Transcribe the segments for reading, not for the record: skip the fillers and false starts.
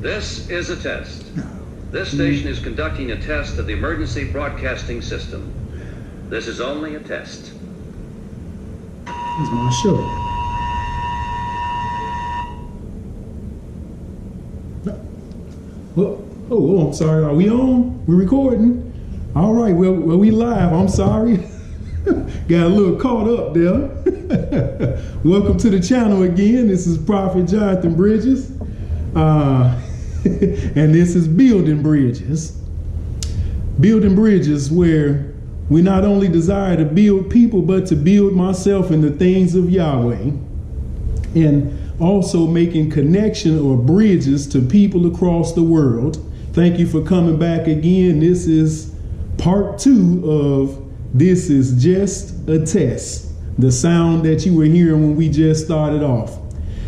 This is a test. This station is conducting a test of the emergency broadcasting system. This is only a test. Here's my show. Oh, I'm sorry. Are we on? We're recording? All right. Well, we live. I'm sorry. Got a little caught up there. Welcome to the channel again. This is Prophet Jonathan Bridges. And this is Building Bridges. Building Bridges, where we not only desire to build people, but to build myself in the things of Yahweh. And also making connection or bridges to people across the world. Thank you for coming back again. This is part 2 of This Is Just a Test, the sound that you were hearing when we just started off.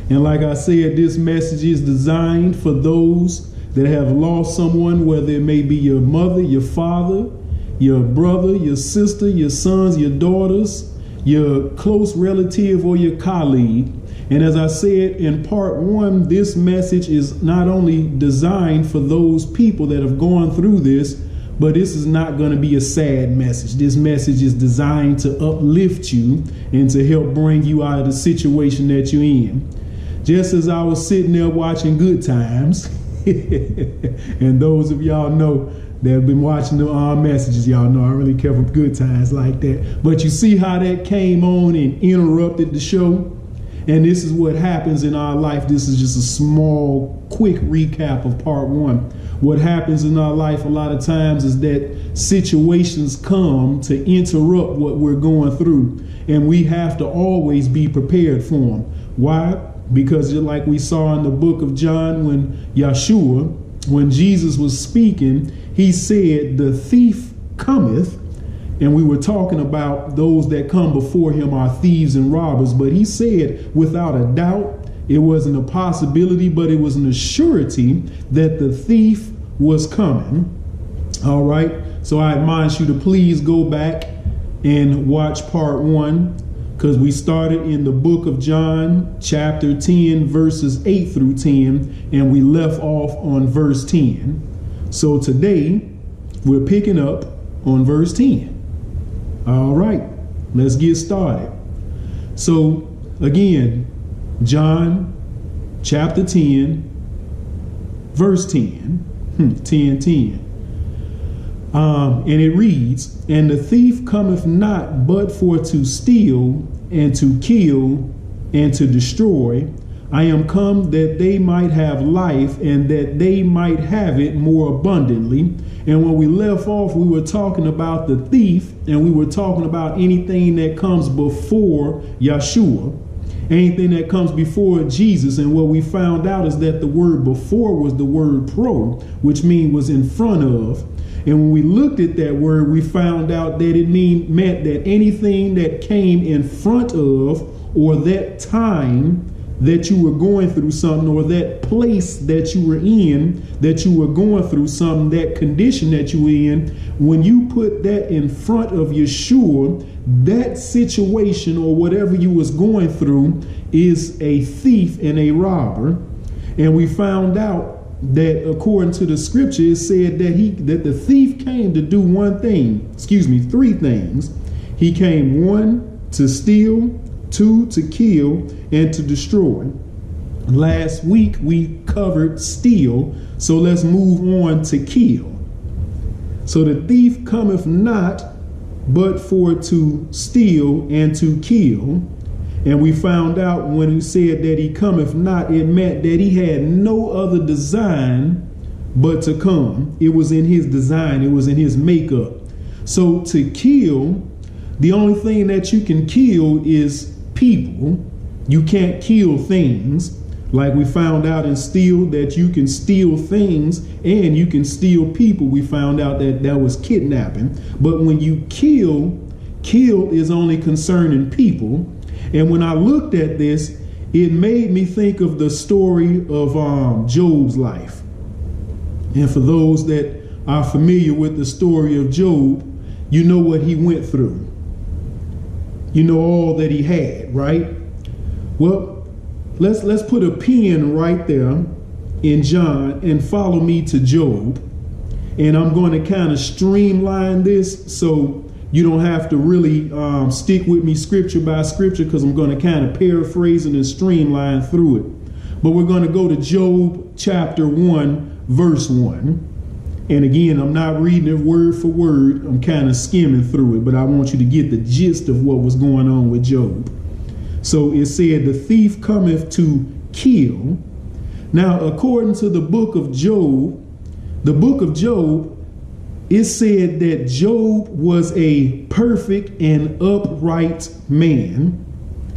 And like I said, this message is designed for those that have lost someone, whether it may be your mother, your father, your brother, your sister, your sons, your daughters, your close relative, or your colleague. And as I said in part 1, this message is not only designed for those people that have gone through this, but this is not going to be a sad message. This message is designed to uplift you and to help bring you out of the situation that you're in. Just as I was sitting there watching Good Times, and those of y'all know that have been watching the messages, y'all know I really care for Good Times like that. But you see how that came on and interrupted the show? And this is what happens in our life. This is just a small, quick recap of part 1. What happens in our life a lot of times is that situations come to interrupt what we're going through. And we have to always be prepared for them. Why? Because just like we saw in the book of John, when Jesus was speaking, he said, "The thief cometh." And we were talking about those that come before him are thieves and robbers. But he said, without a doubt, it wasn't a possibility, but it was an assurity that the thief was coming. All right. So I admonish you to please go back and watch part 1, because we started in the book of John, chapter 10, verses 8 through 10, and we left off on verse 10. So today we're picking up on verse 10. All right, let's get started. So again, John chapter 10, verse 10, 10. And it reads, "And the thief cometh not but for to steal and to kill and to destroy. I am come that they might have life, and that they might have it more abundantly." And when we left off, we were talking about the thief, and we were talking about anything that comes before Yeshua, anything that comes before Jesus. And what we found out is that the word before was the word pro, which means was in front of. And when we looked at that word, we found out that it meant that anything that came in front of, or that time that you were going through something, or that place that you were in, that you were going through something, that condition that you were in, when you put that in front of Yeshua, that situation or whatever you was going through is a thief and a robber. And we found out that according to the scripture, it said that the thief came to do three things. He came, 1, to steal, 2, to kill, and to destroy. Last week we covered steal, so let's move on to kill. So the thief cometh not but for to steal and to kill. And we found out when he said that he cometh not, it meant that he had no other design but to come. It was in his design, it was in his makeup. So to kill, the only thing that you can kill is people. You can't kill things. Like we found out in steal that you can steal things and you can steal people. We found out that was kidnapping. But when you kill is only concerning people. And when I looked at this, it made me think of the story of Job's life. And for those that are familiar with the story of Job, you know what he went through. You know all that he had, right? Well, let's put a pin right there in John and follow me to Job. And I'm going to kind of streamline this so you don't have to really stick with me scripture by scripture, because I'm going to kind of paraphrase it and streamline through it. But we're going to go to Job chapter 1, verse 1. And again, I'm not reading it word for word. I'm kind of skimming through it, but I want you to get the gist of what was going on with Job. So it said, the thief cometh to kill. Now, according to the book of Job, it said that Job was a perfect and upright man.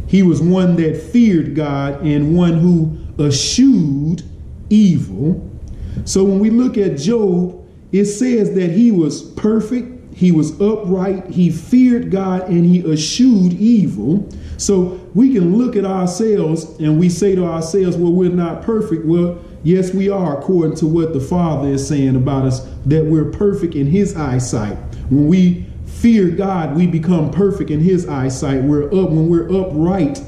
He was one that feared God and one who eschewed evil. So when we look at Job, it says that he was perfect, he was upright, he feared God, and he eschewed evil. So we can look at ourselves and we say to ourselves, well, we're not perfect. Well, yes, we are, according to what the Father is saying about us, that we're perfect in his eyesight. When we fear God, we become perfect in his eyesight. When we're upright,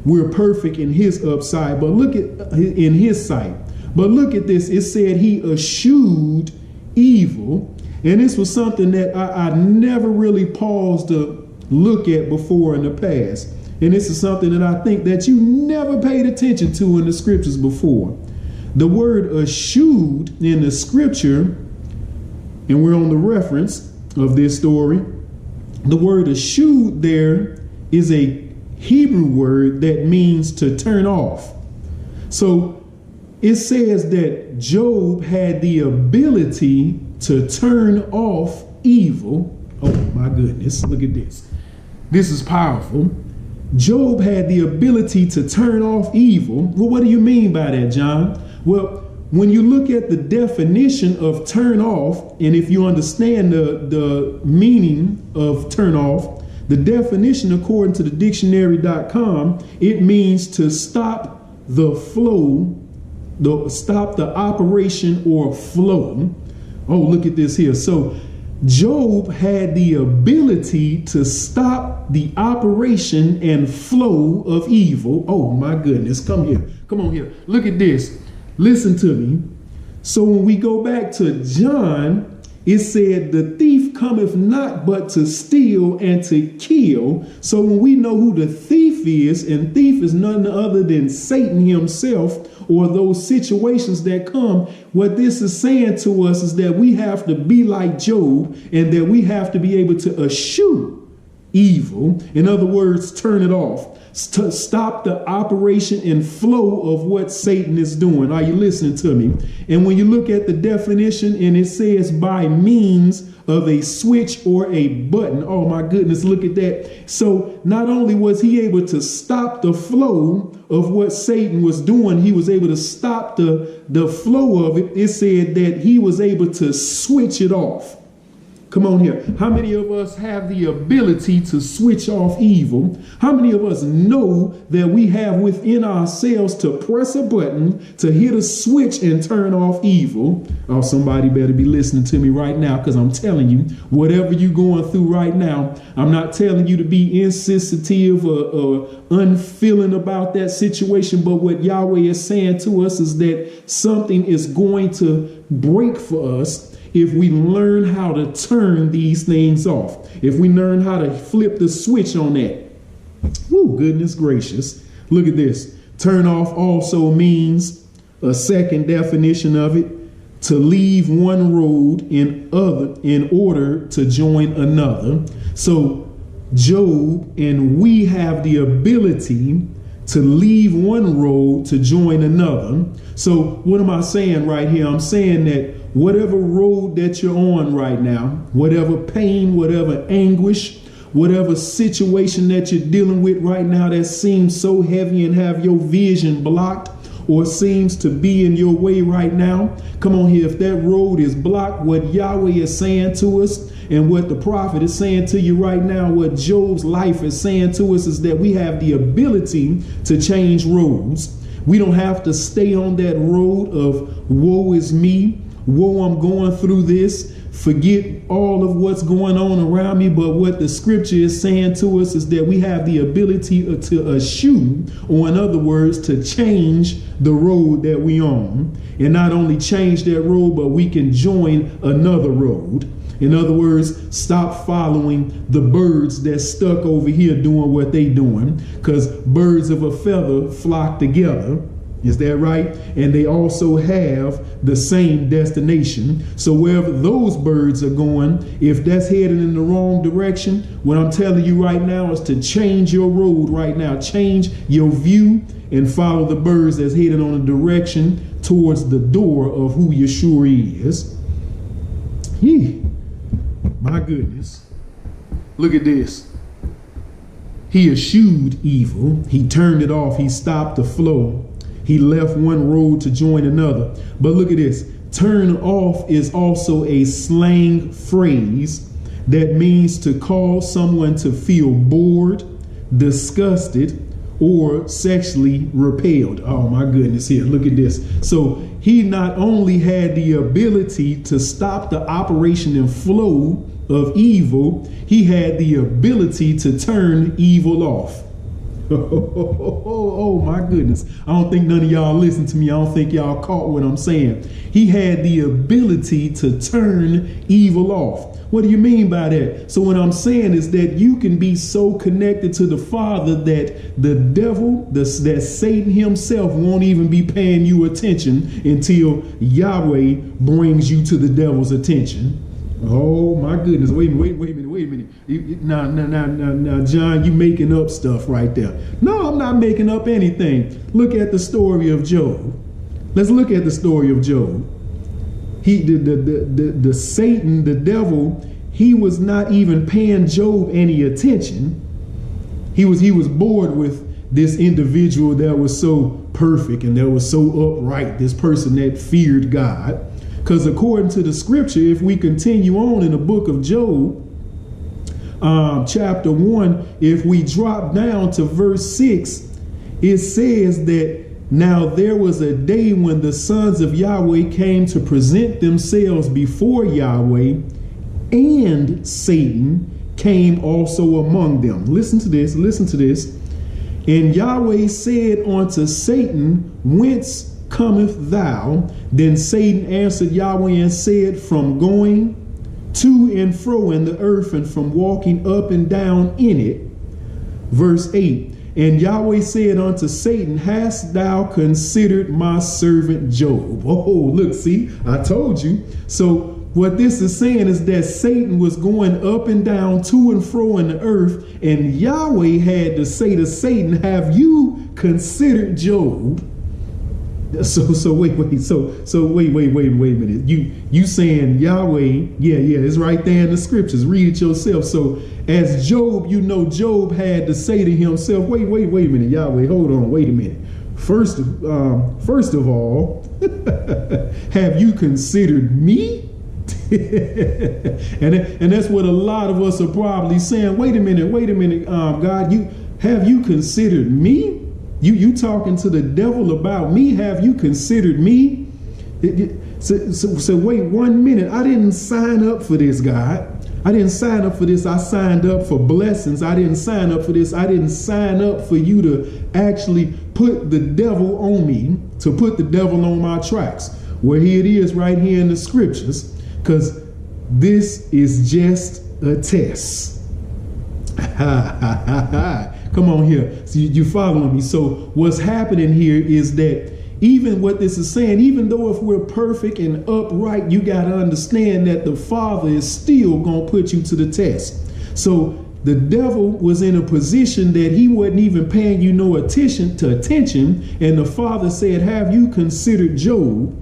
we're perfect in his upside. But look at in his sight. But look at this. It said he eschewed evil. And this was something that I never really paused to look at before in the past. And this is something that I think that you never paid attention to in the scriptures before. The word eschewed in the scripture, and we're on the reference of this story, the word eschewed there is a Hebrew word that means to turn off. So it says that Job had the ability to turn off evil. Oh my goodness, look at this. This is powerful. Job had the ability to turn off evil. Well, what do you mean by that, John? Well, when you look at the definition of turn off, and if you understand the meaning of turn off, the definition according to the dictionary.com, it means to stop the flow, stop the operation or flow. Oh, look at this here. So Job had the ability to stop the operation and flow of evil. Oh my goodness, come here. Come on here. Look at this. Listen to me. So when we go back to John, it said the thief cometh not but to steal and to kill. So when we know who the thief is, and thief is none other than Satan himself, or those situations that come, what this is saying to us is that we have to be like Job, and that we have to be able to eschew evil. In other words, turn it off. To stop the operation and flow of what Satan is doing. Are you listening to me? And when you look at the definition, and it says by means of a switch or a button. Oh my goodness, look at that. So not only was he able to stop the flow of what Satan was doing, he was able to stop the flow of it. It said that he was able to switch it off. Come on here. How many of us have the ability to switch off evil? How many of us know that we have within ourselves to press a button, to hit a switch and turn off evil? Oh, somebody better be listening to me right now, because I'm telling you, whatever you're going through right now, I'm not telling you to be insensitive or unfeeling about that situation. But what Yahweh is saying to us is that something is going to break for us if we learn how to turn these things off, if we learn how to flip the switch on that. Woo, goodness gracious. Look at this. Turn off also means, a second definition of it, to leave one road in order to join another. So Job and we have the ability to leave one road to join another. So what am I saying right here? I'm saying that whatever road that you're on right now, whatever pain, whatever anguish, whatever situation that you're dealing with right now that seems so heavy and have your vision blocked, or seems to be in your way right now, come on here. If that road is blocked, what Yahweh is saying to us, and what the prophet is saying to you right now, what Job's life is saying to us, is that we have the ability to change roads. We don't have to stay on that road of woe is me, woe, I'm going through this, forget all of what's going on around me, but what the scripture is saying to us is that we have the ability to eschew, or in other words, to change the road that we on. And not only change that road, but we can join another road. In other words, stop following the birds that's stuck over here doing what they doing, because birds of a feather flock together. Is that right? And they also have the same destination. So wherever those birds are going, if that's headed in the wrong direction, what I'm telling you right now is to change your road right now. Change your view and follow the birds that's headed on a direction towards the door of who Yeshua is. My goodness. Look at this. He eschewed evil. He turned it off. He stopped the flow. He left one road to join another. But look at this. Turn off is also a slang phrase that means to cause someone to feel bored, disgusted, or sexually repelled. Oh my goodness, here, look at this. So he not only had the ability to stop the operation and flow of evil, he had the ability to turn evil off. Oh my goodness. I don't think none of y'all listen to me. I don't think y'all caught what I'm saying. He had the ability to turn evil off. What do you mean by that? So what I'm saying is that you can be so connected to the Father that the devil, that Satan himself won't even be paying you attention until Yahweh brings you to the devil's attention. Oh my goodness. Wait a minute. Now, John, you making up stuff right there. No, I'm not making up anything. Look at the story of Job. Let's look at the story of Job. The Satan, the devil, he was not even paying Job any attention. He was bored with this individual that was so perfect and that was so upright, this person that feared God. Because according to the scripture, if we continue on in the book of Job, chapter 1, if we drop down to verse 6, it says that now there was a day when the sons of Yahweh came to present themselves before Yahweh, and Satan came also among them. Listen to this. And Yahweh said unto Satan, whence cometh thou? Then Satan answered Yahweh and said, from going to and fro in the earth and from walking up and down in it. Verse 8, and Yahweh said unto Satan, hast thou considered my servant Job? Oh, look, see, I told you. So what this is saying is that Satan was going up and down, to and fro in the earth, and Yahweh had to say to Satan, have you considered Job? So wait a minute. You saying Yahweh? Yeah, it's right there in the scriptures. Read it yourself. So as Job, Job had to say to himself, wait a minute, Yahweh, hold on, wait a minute. First of all, have you considered me? and that's what a lot of us are probably saying. Wait a minute, God, have you considered me? You talking to the devil about me? Have you considered me? So wait 1 minute. I didn't sign up for this, God. I didn't sign up for this. I signed up for blessings. I didn't sign up for this. I didn't sign up for you to actually put the devil on me, to put the devil on my tracks. Well, here it is right here in the scriptures, because this is just a test. Come on here. So you following me? So what's happening here is that even what this is saying, even though if we're perfect and upright, you got to understand that the Father is still going to put you to the test. So the devil was in a position that he wasn't even paying you no attention. And the Father said, have you considered Job?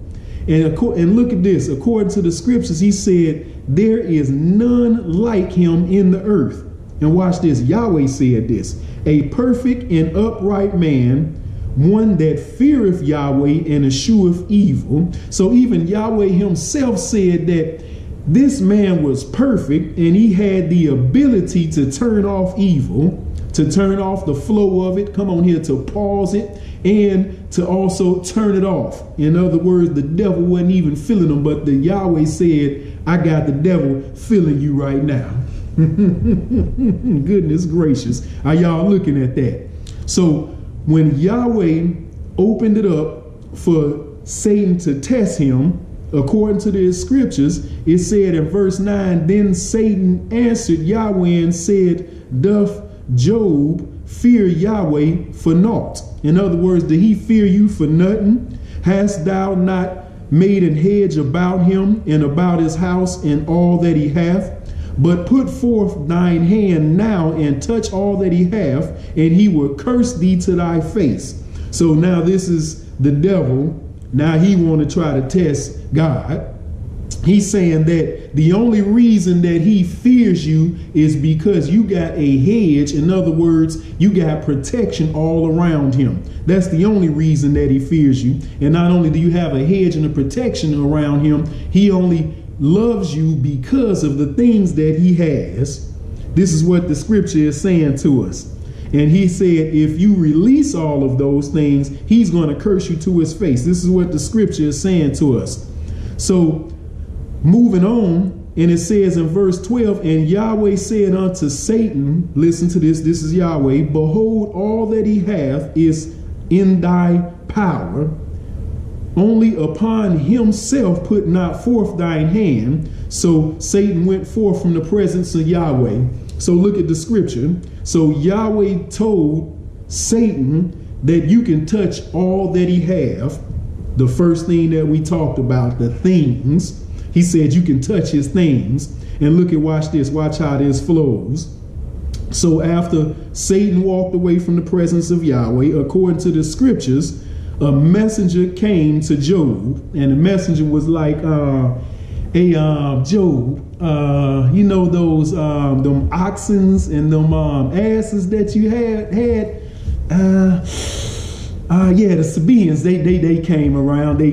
And look at this. According to the scriptures, he said, there is none like him in the earth. And watch this. Yahweh said this, a perfect and upright man, one that feareth Yahweh and escheweth evil. So even Yahweh himself said that this man was perfect, and he had the ability to turn off evil, to turn off the flow of it. Come on here, to pause it, and to also turn it off. In other words, the devil wasn't even feeling him, but the Yahweh said, I got the devil feeling you right now. Goodness gracious. Are y'all looking at that? So when Yahweh opened it up for Satan to test him, according to the scriptures, it said in verse 9, then Satan answered Yahweh and said, doth Job fear Yahweh for naught? In other words, did he fear you for nothing? Hast thou not made an hedge about him and about his house and all that he hath? But put forth thine hand now and touch all that he hath, and he will curse thee to thy face. So now this is the devil. Now he want to try to test God. He's saying that the only reason that he fears you is because you got a hedge. In other words, you got protection all around him. That's the only reason that he fears you. And not only do you have a hedge and a protection around him, he only loves you because of the things that he has. This is what the scripture is saying to us. And he said, if you release all of those things, he's going to curse you to his face. This is what the scripture is saying to us. So moving on, and it says in verse 12, and Yahweh said unto Satan, listen to this, this is Yahweh, behold, all that he hath is in thy power. Only upon himself put not forth thine hand. So Satan went forth from the presence of Yahweh. So look at the scripture. So Yahweh told Satan that you can touch all that he have. The first thing that we talked about, the things. He said you can touch his things. And look at, watch this, watch how this flows. So after Satan walked away from the presence of Yahweh, according to the scriptures, a messenger came to Job, and the messenger was like, Job, you know those them oxens and them asses that you had? Yeah, the Sabaeans, they came around, they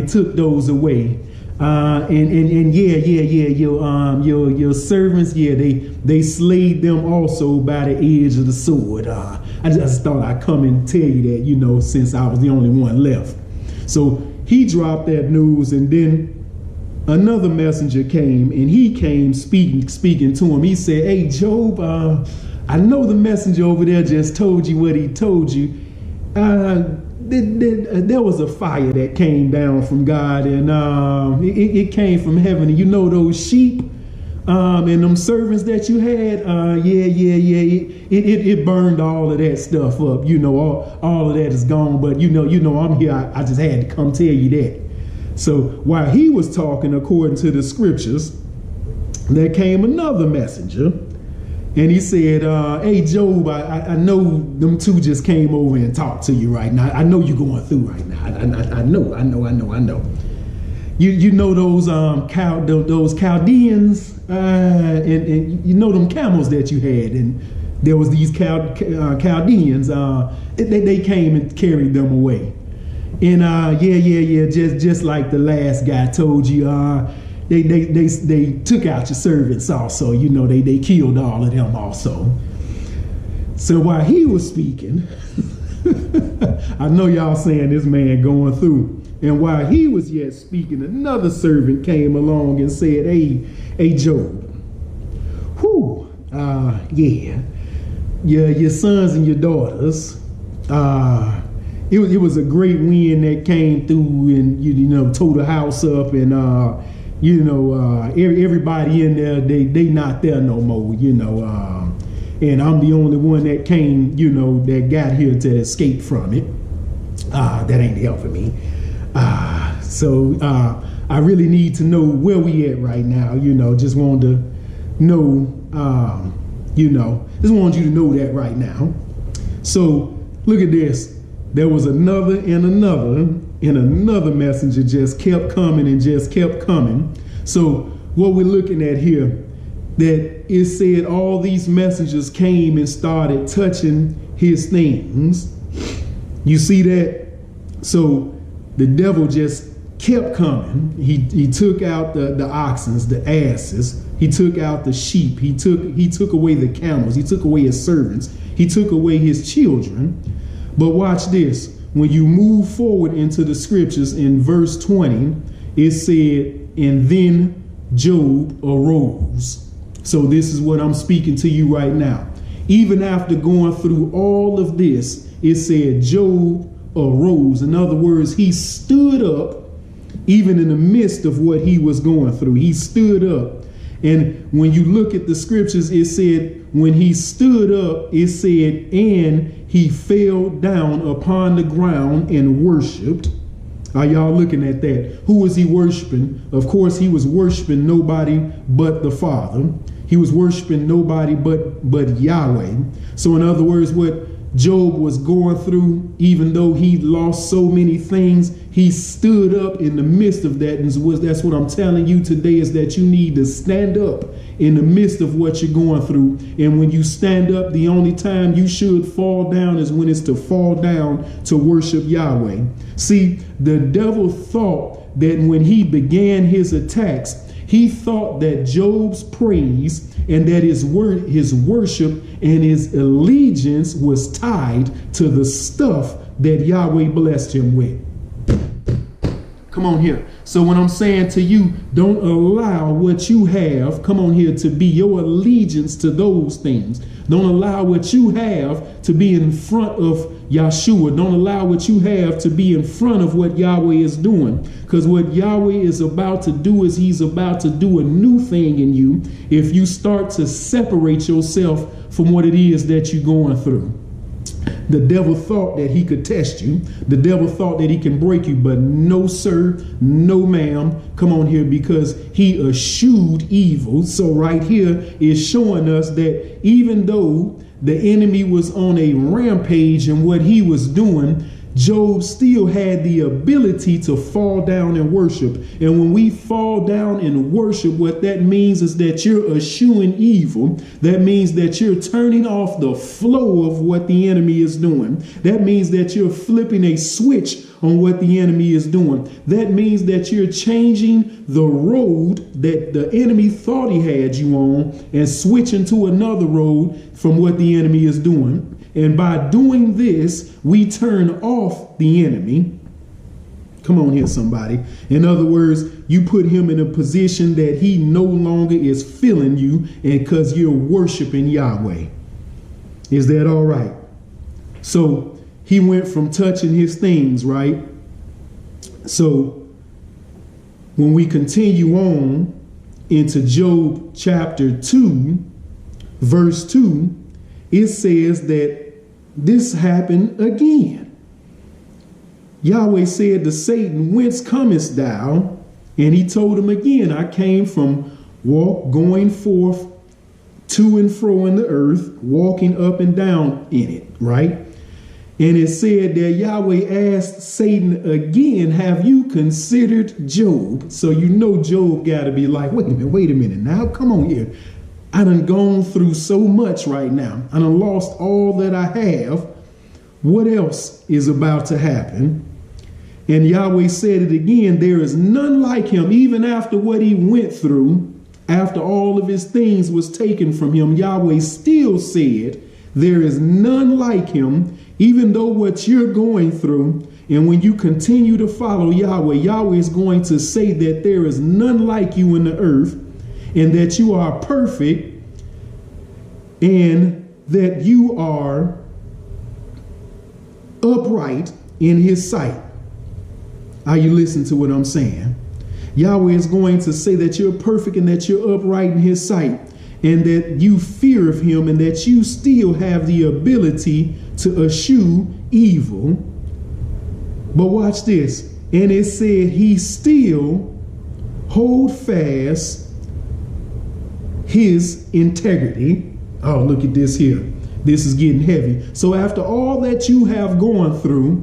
took those away. And your servants, yeah, they slayed them also by the edge of the sword. I just thought I'd come and tell you that, you know, since I was the only one left. So he dropped that news, and then another messenger came, and he came speaking to him. He said, hey, Job, I know the messenger over there just told you what he told you. There was a fire that came down from God, and it came from heaven. And you know those sheep and them servants that you had, it burned all of that stuff up. You know, all of that is gone. But you know, I'm here. I just had to come tell you that. So while he was talking, according to the scriptures, there came another messenger, and he said, hey, Job, I know them two just came over and talked to you right now. I know you're going through right now. I know. You know those those Chaldeans, and you know them camels that you had, and there was these Chaldeans. They came and carried them away. And just like the last guy told you, they took out your servants also. You know, they killed all of them also. So while he was speaking, I know y'all saying this man going through. And while he was yet speaking, another servant came along and said, hey, Job, your sons and your daughters, it was a great wind that came through and, you know, tore the house up, and, everybody in there, they not there no more, you know, and I'm the only one that came, you know, that got here to escape from it. That ain't helping me. So I really need to know where we at right now, you know, just wanted to know, just wanted you to know that right now. So look at this. There was another messenger just kept coming and just kept coming. So what we're looking at here, that it said all these messengers came and started touching his things. You see that? So the devil just kept coming. He took out the oxen, the asses. He took out the sheep. He took away the camels. He took away his servants. He took away his children. But watch this. When you move forward into the scriptures in verse 20, it said, and then Job arose. So this is what I'm speaking to you right now. Even after going through all of this, it said Job arose. In other words, he stood up even in the midst of what he was going through. He stood up. And when you look at the scriptures, it said when he stood up, it said, and he fell down upon the ground and worshiped. Are y'all looking at that? Who was he worshiping? Of course, he was worshiping nobody but the Father. He was worshiping nobody but Yahweh. So in other words, what Job was going through, even though he lost so many things, he stood up in the midst of that. And that's what I'm telling you today, is that you need to stand up in the midst of what you're going through. And when you stand up, the only time you should fall down is when it's to fall down to worship Yahweh. See, the devil thought that when he began his attacks, he thought that Job's praise and that his worship and his allegiance was tied to the stuff that Yahweh blessed him with. Come on here. So when I'm saying to you, don't allow what you have, come on here, to be your allegiance to those things. Don't allow what you have to be in front of Yahshua. Don't allow what you have to be in front of what Yahweh is doing. Because what Yahweh is about to do is he's about to do a new thing in you if you start to separate yourself from what it is that you're going through. The devil thought that he could test you. The devil thought that he can break you, but no, sir, no, ma'am. Come on here, because he eschewed evil. So right here is showing us that even though the enemy was on a rampage in what he was doing, Job still had the ability to fall down and worship. And when we fall down and worship, what that means is that you're eschewing evil. That means that you're turning off the flow of what the enemy is doing. That means that you're flipping a switch on what the enemy is doing. That means that you're changing the road that the enemy thought he had you on and switching to another road from what the enemy is doing. And by doing this, we turn off the enemy. Come on here, somebody. In other words, you put him in a position that he no longer is feeling you, and because you're worshiping Yahweh. Is that all right? So he went from touching his things, right? So when we continue on into Job chapter 2, verse 2, it says that this happened again. Yahweh said to Satan, whence comest thou? And he told him again, I came from going forth to and fro in the earth, walking up and down in it, right? And it said that Yahweh asked Satan again, have you considered Job? So you know Job got to be like, wait a minute now, come on here. I done gone through so much right now. I done lost all that I have. What else is about to happen? And Yahweh said it again, there is none like him. Even after what he went through, after all of his things was taken from him, Yahweh still said, there is none like him, even though what you're going through. And when you continue to follow Yahweh, Yahweh is going to say that there is none like you in the earth, and that you are perfect, and that you are upright in his sight. Are you listening to what I'm saying? Yahweh is going to say that you're perfect and that you're upright in his sight, and that you fear of him, and that you still have the ability to eschew evil. But watch this. And it said he still hold fast his integrity. Oh, look at this here. This is getting heavy. So after all that you have gone through,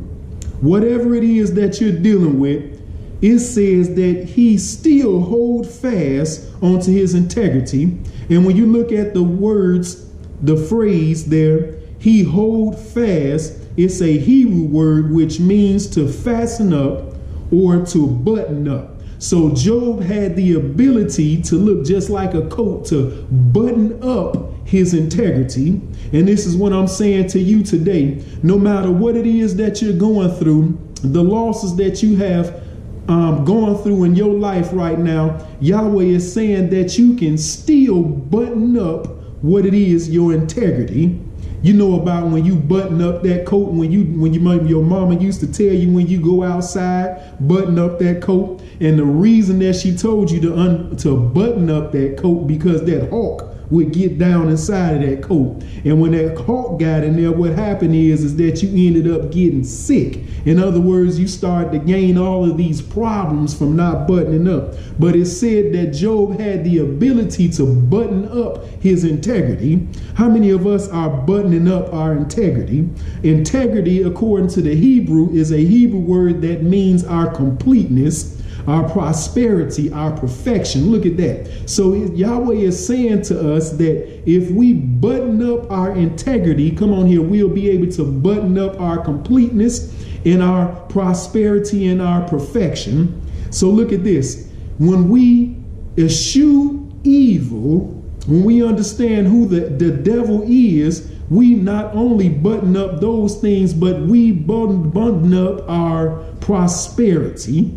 whatever it is that you're dealing with, it says that he still hold fast onto his integrity. And when you look at the words, the phrase there, he hold fast, it's a Hebrew word which means to fasten up or to button up. So Job had the ability to look just like a coat, to button up his integrity. And this is what I'm saying to you today. No matter what it is that you're going through, the losses that you have going through in your life right now, Yahweh is saying that you can still button up what it is, your integrity. You know about when you button up that coat, when your mama used to tell you when you go outside, button up that coat. And the reason that she told you to button up that coat, because that hawk would get down inside of that coat. And when that hawk got in there, what happened is that you ended up getting sick. In other words, you start to gain all of these problems from not buttoning up. But it said that Job had the ability to button up his integrity. How many of us are buttoning up our integrity? Integrity, according to the Hebrew, is a Hebrew word that means our completeness, our prosperity, our perfection. Look at that. So Yahweh is saying to us that if we button up our integrity, come on here, we'll be able to button up our completeness and our prosperity and our perfection. So look at this. When we eschew evil, when we understand who the devil is, we not only button up those things, but we button up our prosperity.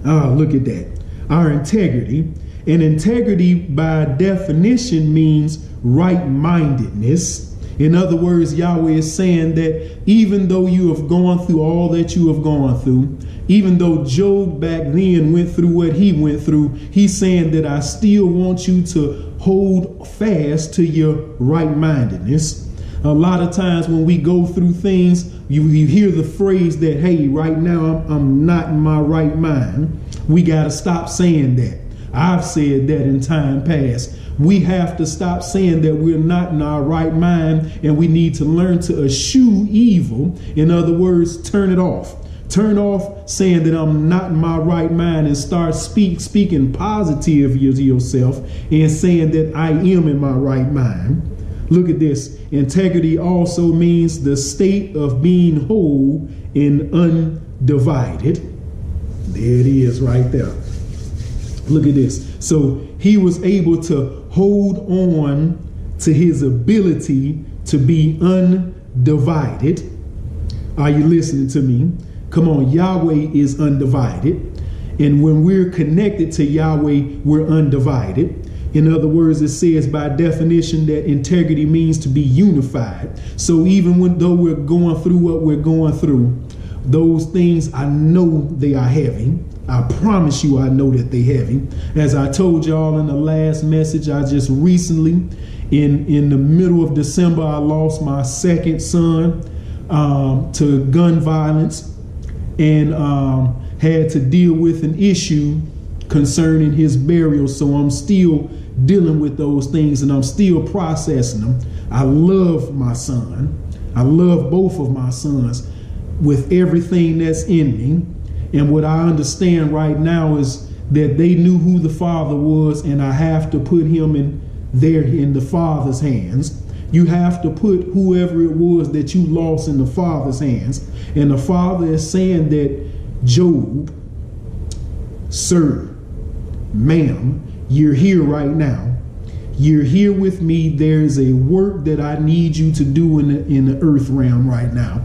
Look at that. Our integrity. And integrity, by definition, means right-mindedness. In other words, Yahweh is saying that even though you have gone through all that you have gone through, even though Job back then went through what he went through, he's saying that I still want you to hold fast to your right-mindedness. A lot of times when we go through things, you hear the phrase that, hey, right now I'm not in my right mind. We got to stop saying that. I've said that in time past. We have to stop saying that we're not in our right mind, and we need to learn to eschew evil. In other words, turn it off. Turn off saying that I'm not in my right mind, and start speaking positive to yourself and saying that I am in my right mind. Look at this. Integrity also means the state of being whole and undivided. There it is right there. Look at this. So he was able to hold on to his ability to be undivided. Are you listening to me? Come on, Yahweh is undivided. And when we're connected to Yahweh, we're undivided. In other words, it says by definition that integrity means to be unified. So even though we're going through what we're going through, those things, I know they are heavy. I promise you, I know that they're heavy. As I told y'all in the last message, I just recently, in the middle of December, I lost my second son to gun violence, and had to deal with an issue concerning his burial. So I'm still dealing with those things, and I'm still processing them. I love my son. I love both of my sons with everything that's in me. And what I understand right now is that they knew who the father was, and I have to put him in the father's hands. You have to put whoever it was that you lost in the father's hands. And the father is saying that, Job, sir, ma'am, you're here right now. You're here with me. There's a work that I need you to do in the earth realm right now.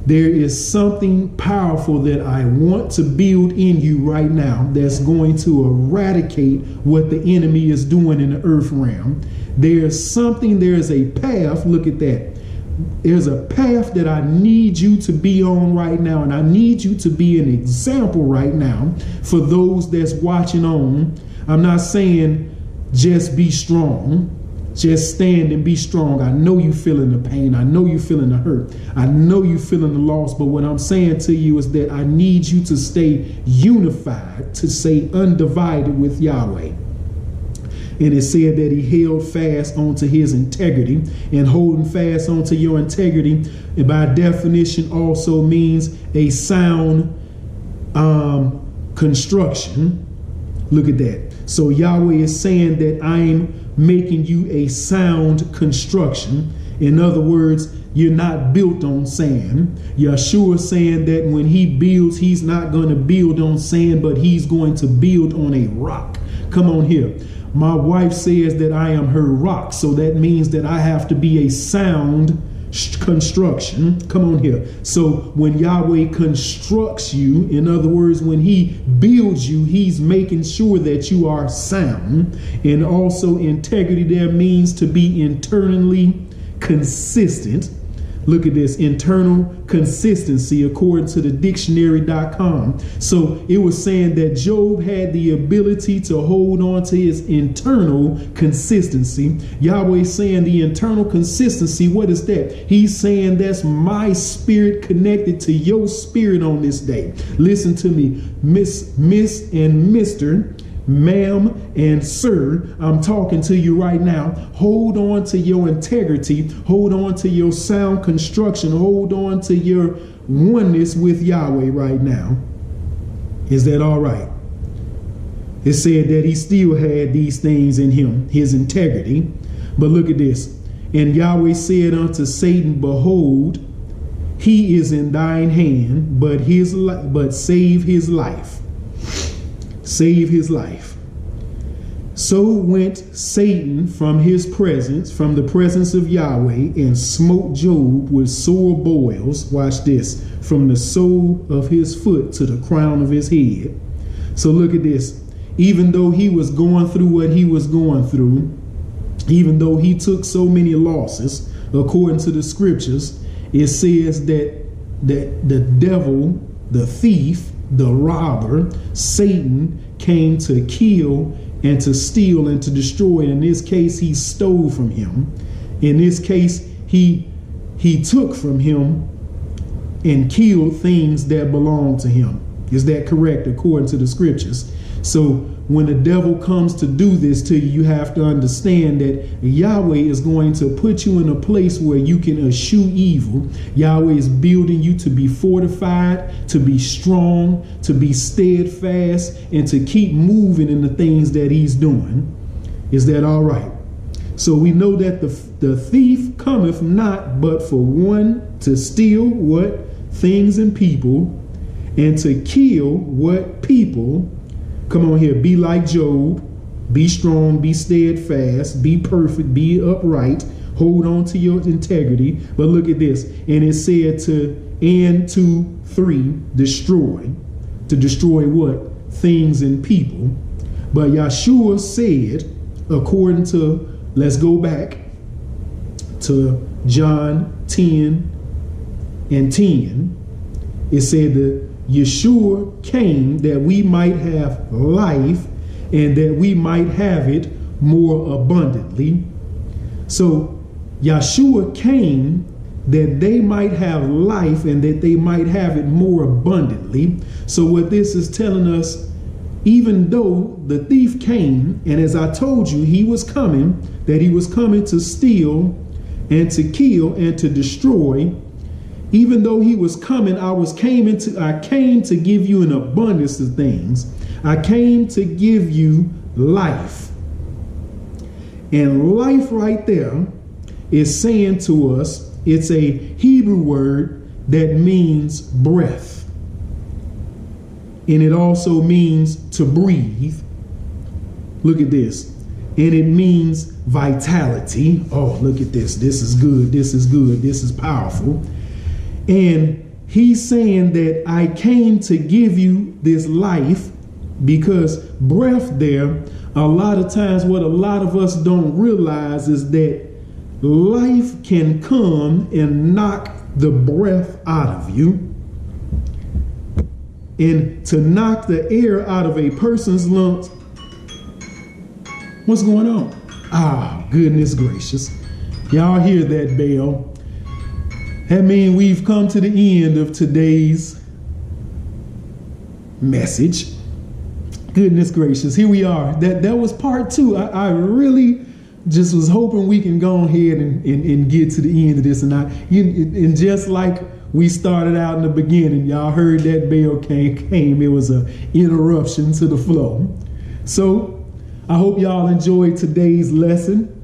There is something powerful that I want to build in you right now that's going to eradicate what the enemy is doing in the earth realm. There's a path. Look at that. There's a path that I need you to be on right now, and I need you to be an example right now for those that's watching on. I'm not saying just be strong. Just stand and be strong. I know you feeling the pain. I know you feeling the hurt. I know you feeling the loss. But what I'm saying to you is that I need you to stay unified, to stay undivided with Yahweh. And it said that he held fast onto his integrity. And holding fast onto your integrity, and by definition, also means a sound construction. Look at that. So Yahweh is saying that I'm making you a sound construction. In other words, you're not built on sand. Yahshua saying that when he builds, he's not going to build on sand, but he's going to build on a rock. Come on here. My wife says that I am her rock. So that means that I have to be a sound construction. Come on here. So when Yahweh constructs you, in other words, when he builds you, he's making sure that you are sound. And also integrity there means to be internally consistent. Look at this, internal consistency according to the dictionary.com. So it was saying that Job had the ability to hold on to his internal consistency. Yahweh saying the internal consistency, what is that? He's saying that's my spirit connected to your spirit on this day. Listen to me, Miss and Mr., ma'am and sir, I'm talking to you right now. Hold on to your integrity. Hold on to your sound construction. Hold on to your oneness with Yahweh right now. Is that all right? It said that he still had these things in him, his integrity. But look at this. And Yahweh said unto Satan, behold, he is in thine hand, but save his life. Save his life. So went Satan from his presence, from the presence of Yahweh, and smote Job with sore boils. Watch this. From the sole of his foot to the crown of his head. So look at this. Even though he was going through what he was going through, even though he took so many losses, according to the scriptures, it says that the devil, the thief, the robber, Satan, came to kill and to steal and to destroy. In this case, he stole from him. In this case, he took from him and killed things that belong to him. Is that correct according to the scriptures? So when the devil comes to do this to you, you have to understand that Yahweh is going to put you in a place where you can eschew evil. Yahweh is building you to be fortified, to be strong, to be steadfast, and to keep moving in the things that he's doing. Is that all right? So we know that the thief cometh not but for one, to steal what? Things and people, and to kill what? People. Come on here, be like Job, be strong, be steadfast, be perfect, be upright, hold on to your integrity. But look at this, and it said to 3, destroy. To destroy what? Things and people. But Yahshua said, according to, let's go back to John 10 and 10, it said that Yeshua came that we might have life and that we might have it more abundantly. So Yeshua came that they might have life and that they might have it more abundantly. So what this is telling us, even though the thief came, and as I told you, he was coming to steal and to kill and to destroy. Even though he was coming, I came to give you an abundance of things. I came to give you life. And life right there is saying to us, it's a Hebrew word that means breath. And it also means to breathe. Look at this. And it means vitality. Oh, look at this. This is good. This is good. This is powerful. And he's saying that I came to give you this life, because breath there, a lot of times what a lot of us don't realize is that life can come and knock the breath out of you. And to knock the air out of a person's lungs, what's going on? Ah, goodness gracious. Y'all hear that bell? That means we've come to the end of today's message. Goodness gracious, here we are. That was part 2. I really just was hoping we can go ahead and get to the end of this. And just like we started out in the beginning, y'all heard that bell came. It was an interruption to the flow. So I hope y'all enjoyed today's lesson.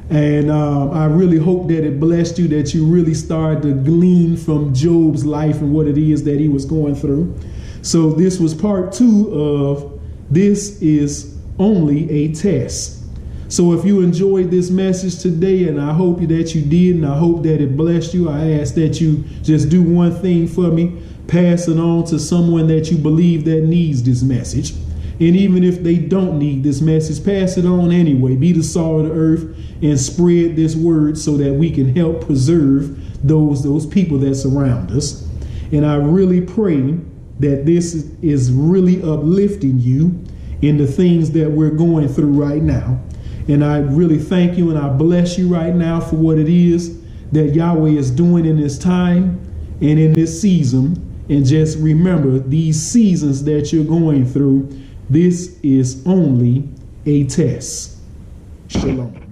And I really hope that it blessed you, that you really started to glean from Job's life and what it is that he was going through. So this was part 2 of This Is Only a Test. So if you enjoyed this message today, and I hope that you did, and I hope that it blessed you, I ask that you just do one thing for me. Pass it on to someone that you believe that needs this message. And even if they don't need this message, pass it on anyway. Be the salt of the earth and spread this word so that we can help preserve those people that surround us. And I really pray that this is really uplifting you in the things that we're going through right now. And I really thank you and I bless you right now for what it is that Yahweh is doing in this time and in this season. And just remember, these seasons that you're going through, this is only a test. Shalom.